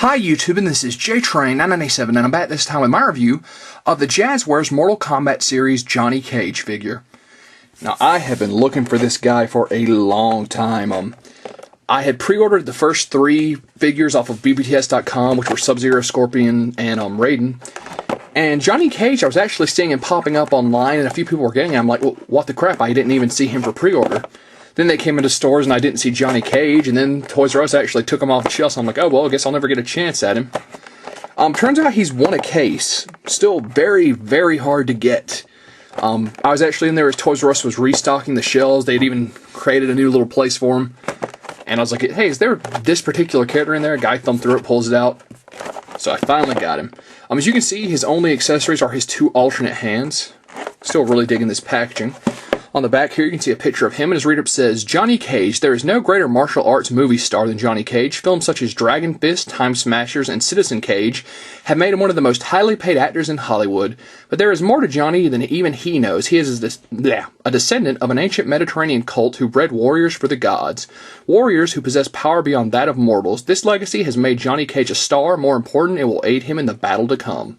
Hi YouTube, and this is JTrain997, and I'm back this time with my review of the Jazzwares Mortal Kombat series Johnny Cage figure. Now, I have been looking for this guy for a long time. I had pre-ordered the first 3 figures off of bbts.com, which were Sub-Zero, Scorpion, and Raiden. And Johnny Cage, I was actually seeing him popping up online, and a few people were getting him. I'm like, well, what the crap, I didn't even see him for pre-order. Then they came into stores and I didn't see Johnny Cage, and then Toys R Us actually took him off the shelf, so I'm like, oh, well, I guess I'll never get a chance at him. Turns out he's won a case. Still very, very hard to get. I was actually in there as Toys R Us was restocking the shelves. They'd even created a new little place for him. And I was like, hey, is there this particular character in there? A guy thumbed through it, pulls it out. So I finally got him. As you can see, his only accessories are his 2 alternate hands. Still really digging this packaging. On the back here, you can see a picture of him, and his read-up says, Johnny Cage, there is no greater martial arts movie star than Johnny Cage. Films such as Dragon Fist, Time Smashers, and Citizen Cage have made him one of the most highly paid actors in Hollywood. But there is more to Johnny than even he knows. He is a descendant of an ancient Mediterranean cult who bred warriors for the gods. Warriors who possess power beyond that of mortals. This legacy has made Johnny Cage a star. More important, it will aid him in the battle to come.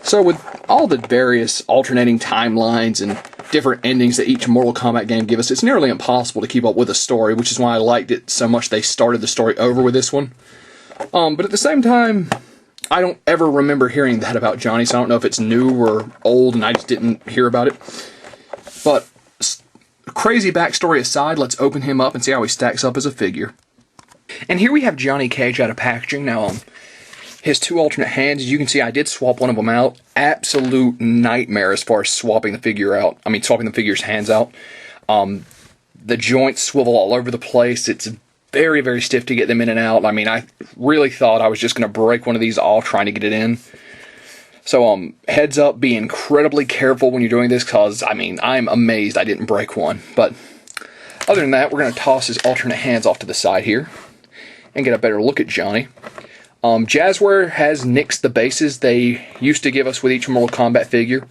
So with all the various alternating timelines and different endings that each Mortal Kombat game give us, it's nearly impossible to keep up with a story, which is why I liked it so much they started the story over with this one. But at the same time, I don't ever remember hearing that about Johnny, so I don't know if it's new or old and I just didn't hear about it. But crazy backstory aside, let's open him up and see how he stacks up as a figure. And here we have Johnny Cage out of packaging. Now, his 2 alternate hands, as you can see, I did swap one of them out. Absolute nightmare as far as swapping the figure out. I mean, swapping the figure's hands out. The joints swivel all over the place. It's very, very stiff to get them in and out. I mean, I really thought I was just going to break one of these off trying to get it in. So, heads up, be incredibly careful when you're doing this, because, I mean, I'm amazed I didn't break one. But, other than that, we're going to toss his alternate hands off to the side here and get a better look at Johnny. Jazzware has nixed the bases they used to give us with each Mortal Kombat figure.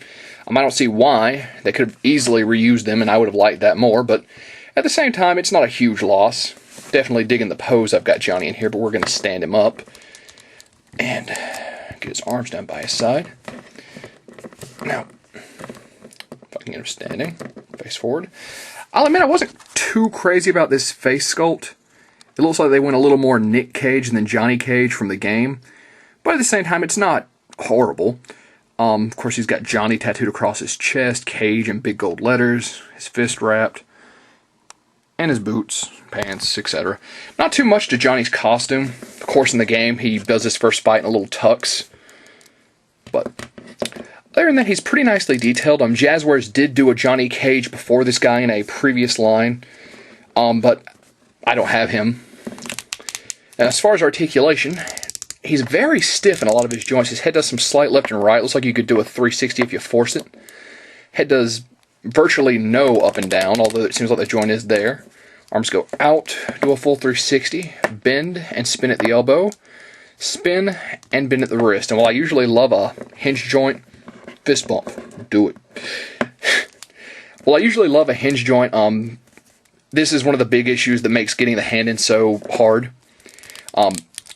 I don't see why. They could have easily reused them, and I would have liked that more, but at the same time, it's not a huge loss. Definitely digging the pose I've got Johnny in here, but we're going to stand him up and get his arms down by his side. Now, if I can get him standing, face forward. I'll admit I wasn't too crazy about this face sculpt. It looks like they went a little more Nick Cage than Johnny Cage from the game. But at the same time, it's not horrible. Of course, he's got Johnny tattooed across his chest, Cage in big gold letters, his fist wrapped, and his boots, pants, etc. Not too much to Johnny's costume. Of course, in the game, he does his first fight in a little tux. But other than that, he's pretty nicely detailed. Jazzwares did do a Johnny Cage before this guy in a previous line. But I don't have him. And as far as articulation, he's very stiff in a lot of his joints. His head does some slight left and right. Looks like you could do a 360 if you force it. Head does virtually no up and down, although it seems like the joint is there. Arms go out, do a full 360, bend and spin at the elbow, spin and bend at the wrist. And while I usually love a hinge joint, fist bump, do it. While I usually love a hinge joint, this is one of the big issues that makes getting the hand in so hard.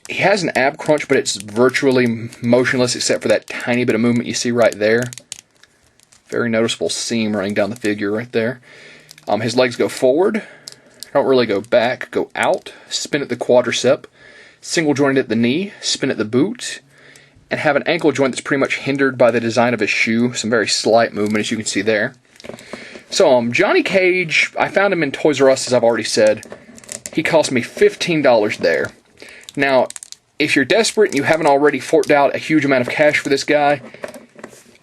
He has an ab crunch, but it's virtually motionless except for that tiny bit of movement you see right there. Very noticeable seam running down the figure right there. His legs go forward, don't really go back, go out, spin at the quadricep, single jointed at the knee, spin at the boot, and have an ankle joint that's pretty much hindered by the design of his shoe. Some very slight movement, as you can see there. So, Johnny Cage, I found him in Toys R Us, as I've already said. He cost me $15 there. Now, if you're desperate and you haven't already forked out a huge amount of cash for this guy,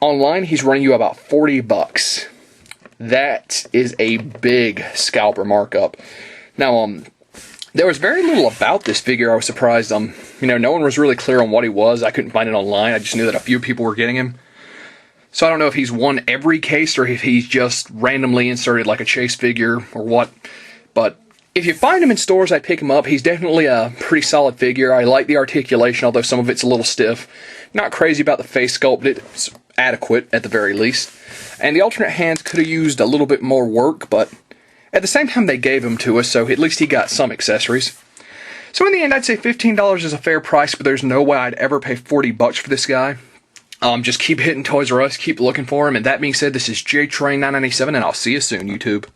online he's running you about $40. That is a big scalper markup. Now, there was very little about this figure. I was surprised. No one was really clear on what he was. I couldn't find it online. I just knew that a few people were getting him. So I don't know if he's won every case or if he's just randomly inserted like a chase figure or what. But if you find him in stores, I'd pick him up. He's definitely a pretty solid figure. I like the articulation, although some of it's a little stiff. Not crazy about the face sculpt. It's adequate, at the very least. And the alternate hands could have used a little bit more work, but at the same time, they gave them to us, so at least he got some accessories. So in the end, I'd say $15 is a fair price, but there's no way I'd ever pay $40 for this guy. Just keep hitting Toys R Us, keep looking for him. And that being said, this is JTrain997, and I'll see you soon, YouTube.